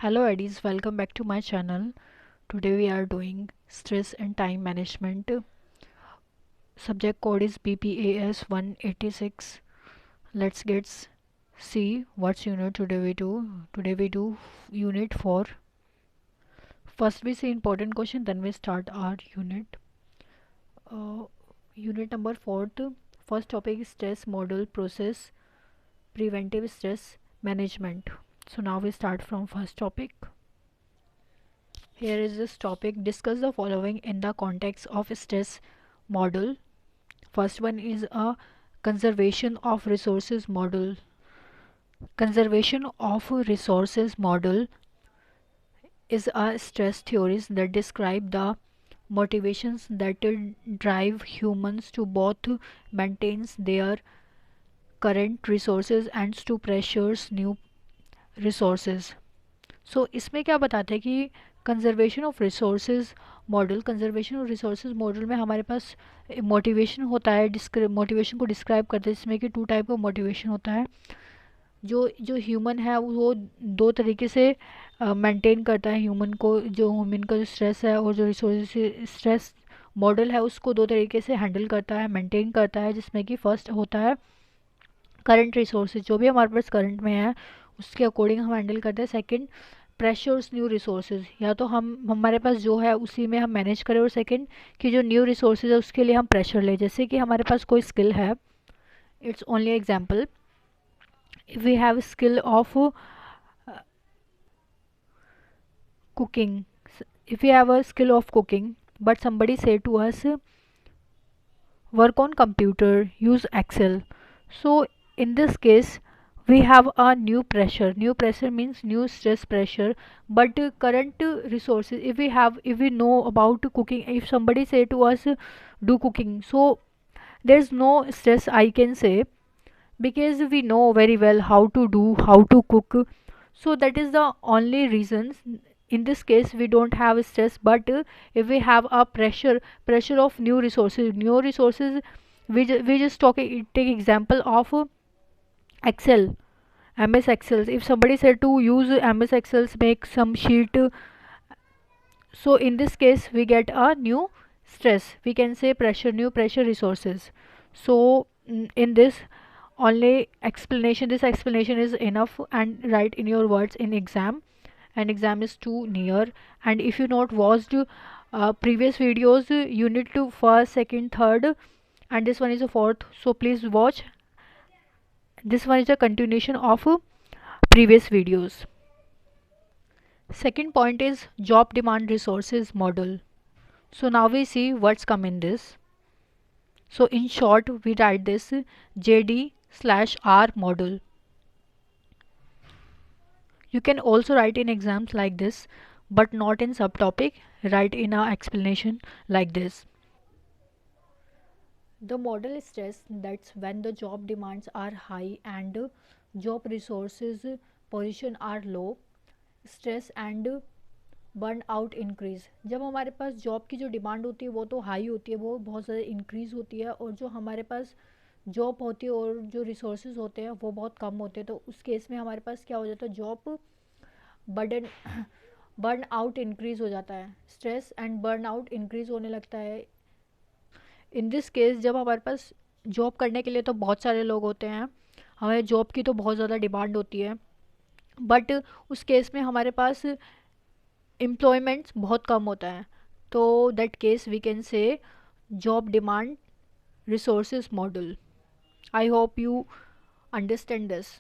Hello Eddies, welcome back to my channel. Today we are doing stress and time management. Subject code is BPAS 186. Let's see what's unit today we do. Today we do unit 4. First we see important question, then we start our unit. Uh, Unit number 4. First topic is stress model process, preventive stress management. So now we start from first topic. Here is this topic. Discuss the following in the context of stress model. First one is a conservation of resources model. Conservation of resources model is a stress theories that describe the motivations that drive humans to both maintain their current resources and to pressures new resources. सो इसमें क्या बताते हैं कि conservation of resources model में हमारे पास motivation होता है, motivation को डिस्क्राइब करते हैं, जिसमें कि टू टाइप का मोटिवेशन होता है. जो जो ह्यूमन है वो दो तरीके से मेंटेन करता है ह्यूमन को. जो ह्यूमन का जो स्ट्रेस है और जो रिसोर्स स्ट्रेस मॉडल है उसको दो तरीके से हैंडल करता है, मेंटेन करता है. जिसमें कि फर्स्ट होता है करंट रिसोर्सेज, जो भी हमारे पास करंट में है उसके अकॉर्डिंग हम हैंडल करते हैं. सेकंड प्रेशर्स न्यू रिसोर्सेज, या तो हम हमारे पास जो है उसी में हम मैनेज करें. और सेकंड कि जो न्यू रिसोर्सेज है उसके लिए हम प्रेशर लें. जैसे कि हमारे पास कोई स्किल है, it's only example. If we have skill of cooking, if we have a skill of cooking but somebody say to us work on computer, use excel. So in this case we have a new pressure means new stress pressure. But current resources, if we know about cooking, if somebody say to us do cooking, so there's no stress I can say, because we know very well how to cook. So that is the only reasons. In this case we don't have stress. But if we have a pressure of new resources, we just take example of excel, ms excel. If somebody said to use ms excel, make some sheet, so in this case we get a new stress, we can say pressure, new pressure resources. So in this only explanation, this explanation is enough, and write in your words in exam, and exam is too near. And if you not watched previous videos, unit to first, second, third, and this one is a fourth, so please watch. This one is a continuation of previous videos. Second point is job demand resources model. So now we see what's come in this. So in short we write this JD/R model. You can also write in exams like this, but not in subtopic. Write in a explanation like this. The model stress that's when the job demands are high and job resources position are low, stress and burn out increase. जब हमारे पास job की जो demand होती है वो तो high होती है, वो बहुत ज़्यादा इंक्रीज़ होती है, और जो हमारे पास जॉब होती है और जो रिसोर्सेज होते हैं वो बहुत कम होते हैं, तो उस केस में हमारे पास क्या हो जाता है, job burden burn out increase हो जाता है, stress and burn out increase होने लगता है. इन दिस केस जब हमारे पास जॉब करने के लिए तो बहुत सारे लोग होते हैं, हमें जॉब की तो बहुत ज़्यादा डिमांड होती है, बट उस केस में हमारे पास एम्प्लॉयमेंट्स बहुत कम होता है. तो that case we can say job demand resources model. I hope you understand this.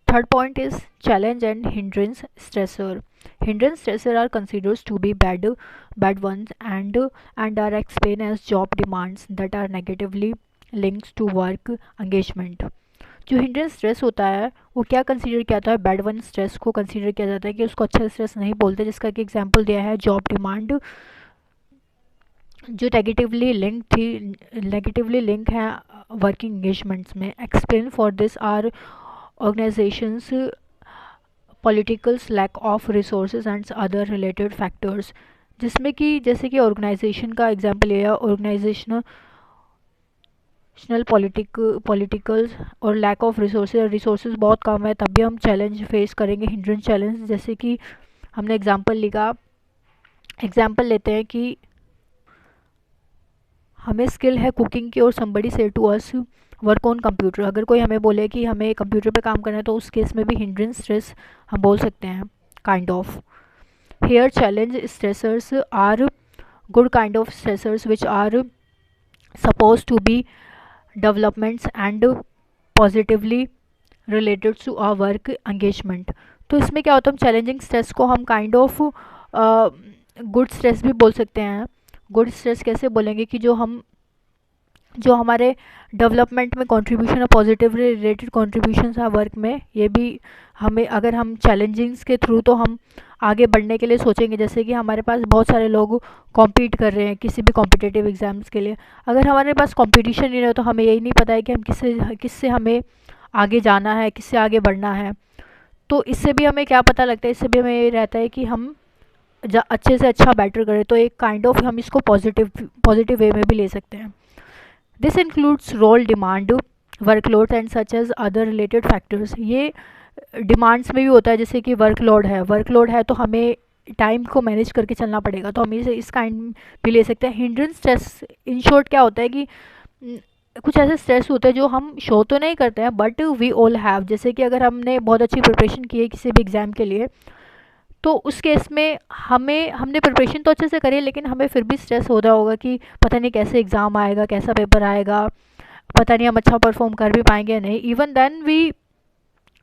Third point is challenge and hindrance stressor. Hindrance stressor are considered to be bad ones and are explained as job demands that are negatively linked to work engagement. जो hindrance stress होता है वो क्या consider किया जाता है, bad one stress को consider किया जाता है कि उसको अच्छा स्ट्रेस नहीं बोलते, जिसका कि एग्जांपल दिया है जॉब डिमांड, जो नेगेटिवली लिंक है वर्किंग इंगेजमेंट्स में. Explain for this are organisations politicals lack of resources and other related factors. जिसमें कि जैसे कि ऑर्गेनाइजेशन का एग्जांपल लिया, ऑर्गेनाइजेशन पॉलिटिकल और लैक ऑफ रिसोर्सेज बहुत कम है, तब भी हम चैलेंज फेस करेंगे, हिंड्रेंस चैलेंज। जैसे कि हमने एग्जाम्पल लेते हैं कि हमें स्किल है कुकिंग की और समबडी से to us work on computer. अगर कोई हमें बोले कि हमें कंप्यूटर पे काम करना है, तो उस केस में भी हिंड्रेंस स्ट्रेस हम बोल सकते हैं, kind of. Here challenge stressors are good kind of stressors which are suppose to be developments and positively related to our work engagement. तो इसमें क्या होता है, हम चैलेंजिंग स्ट्रेस को हम काइंड ऑफ गुड स्ट्रेस भी बोल सकते हैं। गुड स्ट्रेस कैसे बोलेंगे कि जो हमारे डेवलपमेंट में कंट्रीब्यूशन है, पॉजिटिवली रिलेटेड कंट्रीब्यूशन है वर्क में, ये भी हमें, अगर हम चैलेंजिंग्स के थ्रू तो हम आगे बढ़ने के लिए सोचेंगे। जैसे कि हमारे पास बहुत सारे लोग कॉम्पीट कर रहे हैं किसी भी कॉम्पिटिटिव एग्जाम्स के लिए। अगर हमारे पास कॉम्पिटिशन नहीं रहे तो हमें यही नहीं पता है कि हम किससे हमें आगे जाना है, किससे आगे बढ़ना है। तो इससे भी हमें क्या पता लगता है, इससे भी हमें ये रहता है कि हम अच्छे से अच्छा बेटर करें। तो एक काइंड ऑफ हम इसको पॉजिटिव वे में भी ले सकते हैं। This includes role demand, workload and such as other related factors. ये डिमांड्स में भी होता है, जैसे कि वर्कलोड है तो हमें टाइम को मैनेज करके चलना पड़ेगा, तो हम इसे इस काइंड भी ले सकते हैं। हिंड्रेंस स्ट्रेस इन शॉर्ट क्या होता है कि कुछ ऐसे स्ट्रेस होते हैं जो हम शो तो नहीं करते हैं, बट वी ऑल हैव। जैसे कि अगर हमने बहुत अच्छी प्रिपरेशन की है किसी भी एग्ज़ाम के लिए, तो उस केस में हमने प्रिपरेशन तो अच्छे से करी है, लेकिन हमें फिर भी स्ट्रेस हो रहा होगा कि पता नहीं कैसे एग्ज़ाम आएगा, कैसा पेपर आएगा, पता नहीं हम अच्छा परफॉर्म कर भी पाएंगे या नहीं। Even then we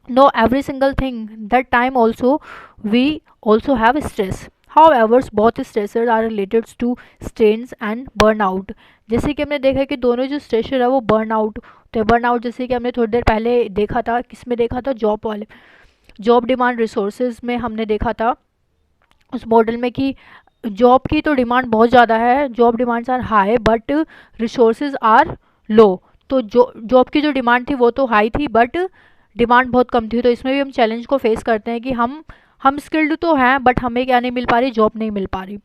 know every single thing, that time also we also have stress. However, both stressors are related to strains and burnout। जैसे कि हमने देखा कि दोनों जो स्ट्रेसर है वो बर्नआउट होते हैं। बर्नआउट जैसे कि हमने थोड़ी देर पहले देखा था, किस में देखा था, जॉब डिमांड रिसोर्सेज में हमने देखा था उस मॉडल में कि जॉब की तो डिमांड बहुत ज़्यादा है, job demands are high but resources are low. तो जॉब की जो डिमांड थी वो तो हाई थी, बट डिमांड बहुत कम थी। तो इसमें भी हम चैलेंज को फेस करते हैं कि हम स्किल्ड तो हैं, बट हमें क्या नहीं मिल पा रही, जॉब नहीं मिल पा रही।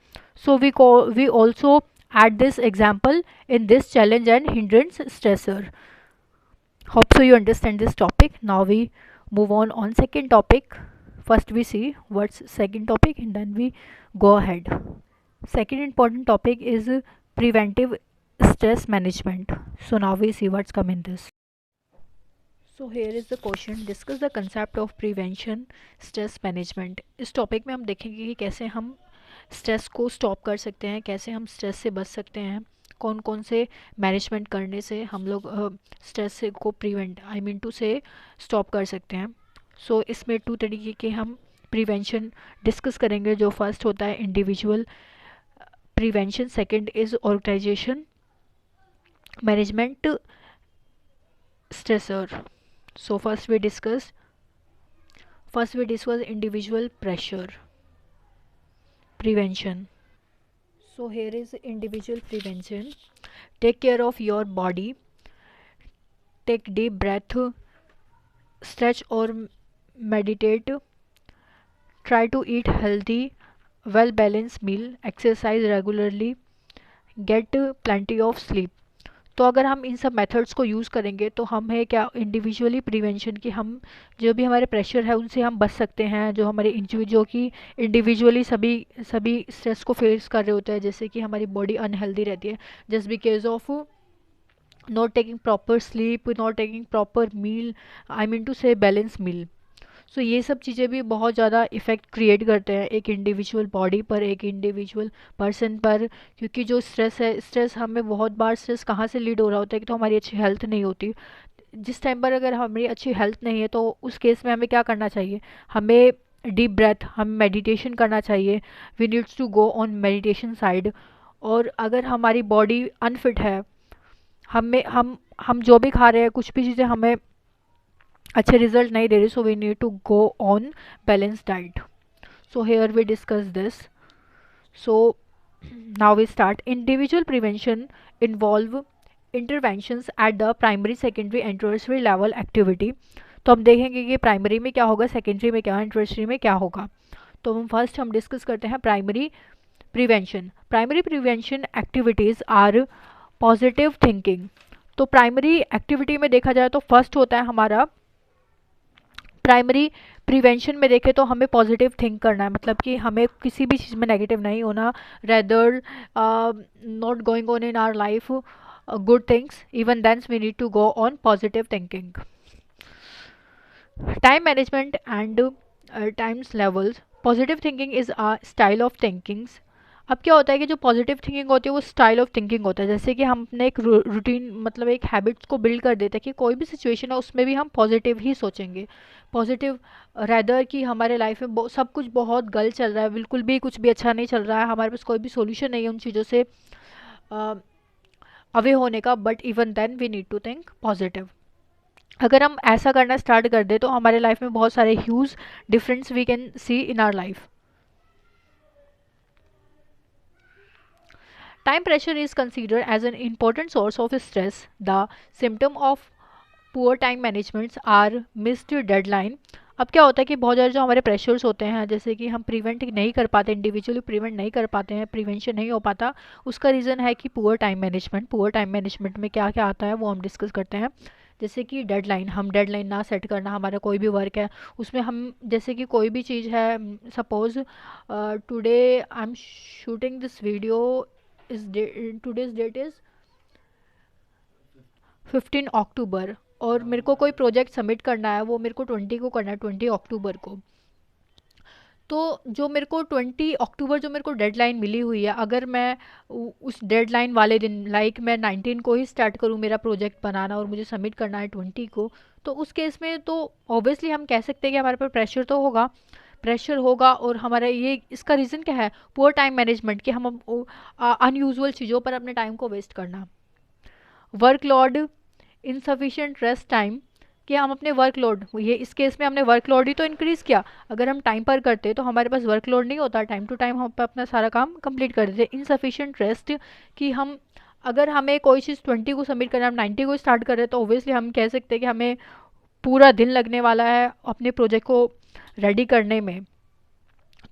So we also add this example in this challenge and hindrance stressor. Hope so you understand this topic. Now we move on second topic. First we see what's second topic and then we go ahead. Second important topic is preventive stress management. So now we see what's come in this. So here is the question, discuss the concept of prevention stress management। इस topic में हम देखेंगे कि कैसे हम stress को stop कर सकते हैं, कैसे हम स्ट्रेस से बच सकते हैं, कौन कौन से मैनेजमेंट करने से हम लोग स्ट्रेस को प्रिवेंट टू से स्टॉप कर सकते हैं। सो इसमें 2 तरीके के हम प्रिवेंशन डिस्कस करेंगे। जो फर्स्ट होता है individual prevention, second is organisation management stressor. So first we discuss individual pressure prevention. So here is individual prevention. Take care of your body, take deep breath, stretch or meditate, try to eat healthy, well balanced meal, exercise regularly, get plenty of sleep। तो अगर हम इन सब methods को use करेंगे तो हमें क्या individually prevention की, हम जो भी हमारे प्रेशर है उनसे हम बच सकते हैं। जो हमारे जो कि इंडिविजुअली सभी स्ट्रेस को फेस कर रहे होते हैं, जैसे कि हमारी बॉडी अनहेल्दी रहती है just because of not taking proper sleep, not taking proper meal, to say balance meal. So ये सब चीज़ें भी बहुत ज़्यादा इफ़ेक्ट क्रिएट करते हैं एक इंडिविजुअल बॉडी पर, एक इंडिविजुअल पर्सन पर। क्योंकि जो स्ट्रेस है, स्ट्रेस हमें बहुत बार स्ट्रेस कहाँ से लीड हो रहा होता है कि तो हमारी अच्छी हेल्थ नहीं होती। जिस टाइम पर अगर हमारी अच्छी हेल्थ नहीं है तो उस केस में हमें क्या करना चाहिए, हमें डीप ब्रेथ, हम मेडिटेशन करना चाहिए। We needs to go on meditation side. और अगर हमारी बॉडी अनफिट है, हम जो भी खा रहे हैं, कुछ भी चीज़ें हमें अच्छे रिजल्ट नहीं दे रही, so we need to go on balance diet. So here we discuss this. So now we start. Individual prevention involve interventions at the primary, secondary and tertiary level activity. तो हम देखेंगे कि प्राइमरी में क्या होगा, सेकेंडरी में क्या है, टर्शियरी में क्या होगा। तो हम डिस्कस करते हैं primary prevention. Primary prevention activities are positive thinking. तो प्राइमरी एक्टिविटी में देखा जाए तो फर्स्ट होता है हमारा प्राइमरी प्रिवेंशन में देखें तो हमें पॉजिटिव थिंक करना है, मतलब कि हमें किसी भी चीज़ में नेगेटिव नहीं होना, rather not going on in our life good things, even then we need to go on positive thinking. Time management and times levels. Positive thinking is a style of thinkings. अब क्या होता है कि जो positive thinking होती है वो style of thinking होता है. जैसे कि हम अपने एक रूटीन मतलब एक हैबिट्स को बिल्ड कर देते हैं कि कोई भी सिचुएशन है उसमें भी हम पॉजिटिव ही सोचेंगे, पॉजिटिव रेदर कि हमारे लाइफ में सब कुछ बहुत गलत चल रहा है, बिल्कुल भी कुछ भी अच्छा नहीं चल रहा है, हमारे पास कोई भी सोल्यूशन नहीं है उन चीज़ों से अवे होने का, but even then we need to think positive. अगर हम ऐसा करना स्टार्ट कर दे तो हमारे लाइफ में बहुत सारे huge difference we can see in our life. Time pressure is considered as an important source of stress. The symptom of poor time managements are missed deadline. अब क्या होता है कि बहुत ज़्यादा जो हमारे प्रेशर्स होते हैं, जैसे कि हम प्रिवेंट नहीं कर पाते, इंडिविजुअली प्रिवेंट नहीं कर पाते हैं, प्रिवेंशन नहीं हो पाता, उसका रीज़न है कि poor time management. Poor time management में क्या क्या आता है वो हम डिस्कस करते हैं. जैसे कि डेडलाइन, हम डेडलाइन ना सेट करना, हमारा कोई भी वर्क है उसमें हम, जैसे कि कोई भी चीज़ है, suppose today I am shooting this video, is today's that is 15 अक्टूबर, और मेरे को कोई प्रोजेक्ट सबमिट करना है, वो मेरे को 20 को करना है, 20 अक्टूबर को. तो जो मेरे को 20 अक्टूबर जो मेरे को डेडलाइन मिली हुई है, अगर मैं उस डेडलाइन वाले दिन, लाइक मैं 19 को ही स्टार्ट करूँ मेरा प्रोजेक्ट बनाना और मुझे सबमिट करना है 20 को, तो उस केस में तो ऑब्वियसली हम कह सकते हैं कि हमारे पर प्रेशर तो होगा, प्रेशर होगा. और हमारा ये इसका रीज़न क्या है? पुअर टाइम मैनेजमेंट, कि हम अनयूजुअल चीज़ों पर अपने टाइम को वेस्ट करना. वर्कलोड, इनसफिशिएंट रेस्ट टाइम, कि हम अपने वर्कलोड, ये इस केस में हमने वर्कलोड ही तो इंक्रीज़ किया. अगर हम टाइम पर करते तो हमारे पास वर्कलोड नहीं होता, टाइम टू टाइम हम अपना सारा काम कंप्लीट कर देते. इनसफिशिएंट रेस्ट, कि हम अगर हमें कोई चीज़ 20 को सबमिट करना है, हम 90 को स्टार्ट कर रहे हैं, तो ऑब्वियसली हम कह सकते हैं कि हमें पूरा दिन लगने वाला है अपने प्रोजेक्ट को रेडी करने में.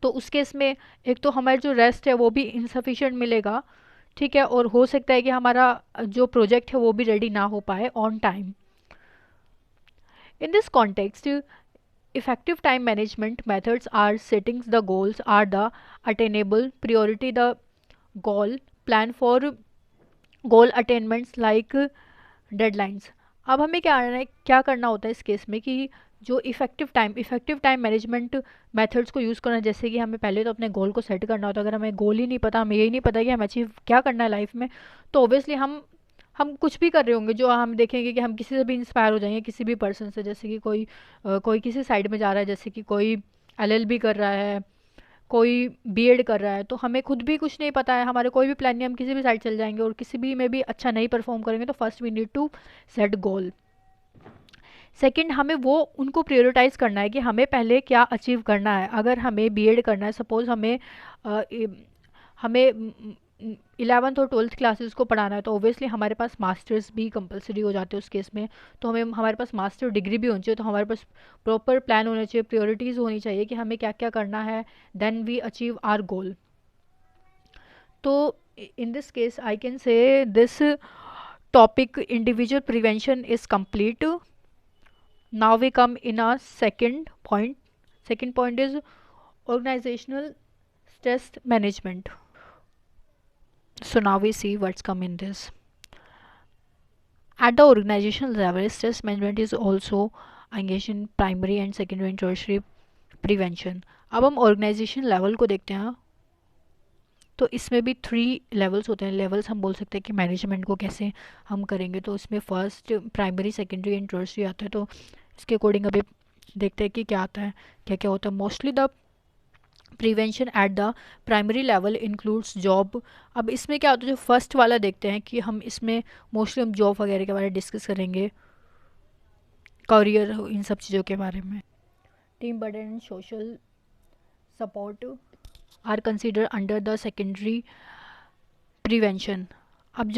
तो उस केस में एक तो हमारा जो रेस्ट है वो भी इनसफिशिएंट मिलेगा, ठीक है, और हो सकता है कि हमारा जो प्रोजेक्ट है वो भी रेडी ना हो पाए on time. In this context, effective time management methods are setting the goals are the attainable priority the goal plan for goal attainments like deadlines. अब हमें क्या करना होता है इस केस में कि जो इफ़ेक्टिव टाइम मैनेजमेंट मेथड्स को यूज़ करना. जैसे कि हमें पहले तो अपने गोल को सेट करना होता है. अगर हमें गोल ही नहीं पता, हमें यही नहीं पता कि हमें अचीव क्या करना है लाइफ में, तो ऑब्वियसली हम कुछ भी कर रहे होंगे जो हम देखेंगे कि हम किसी से भी इंस्पायर हो जाएंगे, किसी भी पर्सन से. जैसे कि कोई किसी साइड में जा रहा है, जैसे कि कोई एलएलबी कर रहा है, कोई बीएड कर रहा है, तो हमें खुद भी कुछ नहीं पता है, हमारे कोई भी प्लान नहीं, हम किसी भी साइड चल जाएंगे और किसी भी में भी अच्छा नहीं परफॉर्म करेंगे. तो first we need to set goal. Second, हमें वो उनको प्रायोरिटाइज करना है कि हमें पहले क्या अचीव करना है. अगर हमें बीएड करना है, सपोज हमें 11th और 12th क्लासेस को पढ़ाना है, तो ऑब्वियसली हमारे पास मास्टर्स भी कंपलसरी हो जाते हैं उस केस में. तो हमारे पास मास्टर डिग्री भी होनी चाहिए, तो हमारे पास प्रॉपर प्लान होना चाहिए, प्रायोरिटीज़ होनी चाहिए कि हमें क्या क्या करना है, then we achieve our goal. तो in this case I can say this topic individual prevention is complete. Now we come in our second point. Second point is organizational stress management. So now we see what's come in this. At the organizational level, stress management is also engaged in primary and secondary and tertiary prevention. अब हम organisation level को देखते हैं. तो इसमें भी 3 levels होते हैं. लेवल्स हम बोल सकते हैं कि मैनेजमेंट को कैसे हम करेंगे. तो इसमें first primary, secondary and tertiary आता है. तो इसके अकॉर्डिंग अभी देखते हैं कि क्या आता है, क्या क्या होता है. Mostly the prevention eight the primary level includes job. अब इसमें क्या होता है, जो फर्स्ट वाला देखते हैं कि हम इसमें मोस्टली हम जॉब वगैरह के बारे में डिस्कस करेंगे, करियर, इन सब चीज़ों के बारे में. Team burden and social support are consider under the secondary prevention. अब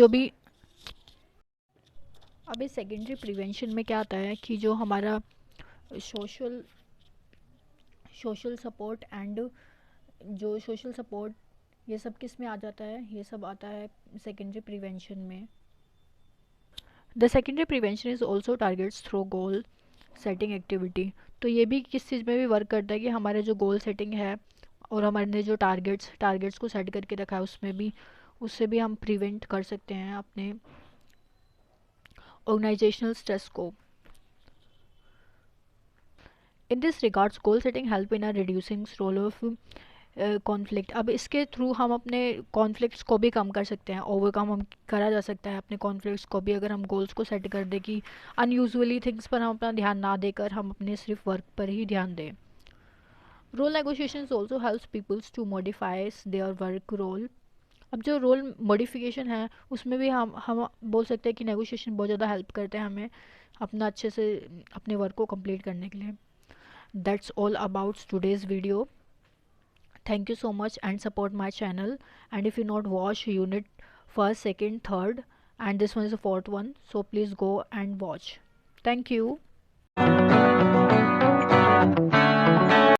इस सेकेंडरी प्रिवेंशन में क्या आता है कि जो हमारा सोशल सपोर्ट एंड जो सोशल सपोर्ट, ये सब किस में आ जाता है, ये सब आता है सेकेंडरी प्रिवेंशन में. The secondary prevention is also targets through goal setting activity. तो ये भी किस चीज़ में भी वर्क करता है कि हमारे जो गोल सेटिंग है और हमारे जो टारगेट्स को सेट करके रखा है उसमें भी, उससे भी हम प्रिवेंट कर सकते हैं अपने ऑर्गेनाइजेशनल स्ट्रेस को। In this regards goal setting help in reducing role of conflict. अब इसके थ्रू हम अपने कॉन्फ्लिक्ट्स को भी कम कर सकते हैं, ओवरकम हम करा जा सकता है अपने कॉन्फ्लिक्ट्स को भी, अगर हम गोल्स को सेट कर दें कि अनयूजुअली थिंग्स पर हम अपना ध्यान ना देकर हम अपने सिर्फ वर्क पर ही ध्यान दें। Role negotiations also helps peoples to modifies their work role. अब जो रोल मॉडिफिकेशन है उसमें भी हम बोल सकते हैं कि नेगोशिएशन बहुत ज़्यादा हेल्प करते हैं हमें अपना अच्छे से अपने वर्क को कंप्लीट करने के लिए। That's all about today's video. Thank you so much and support my channel. And if you not watch unit first, second, third, and this one is the fourth one, so please go and watch. Thank you.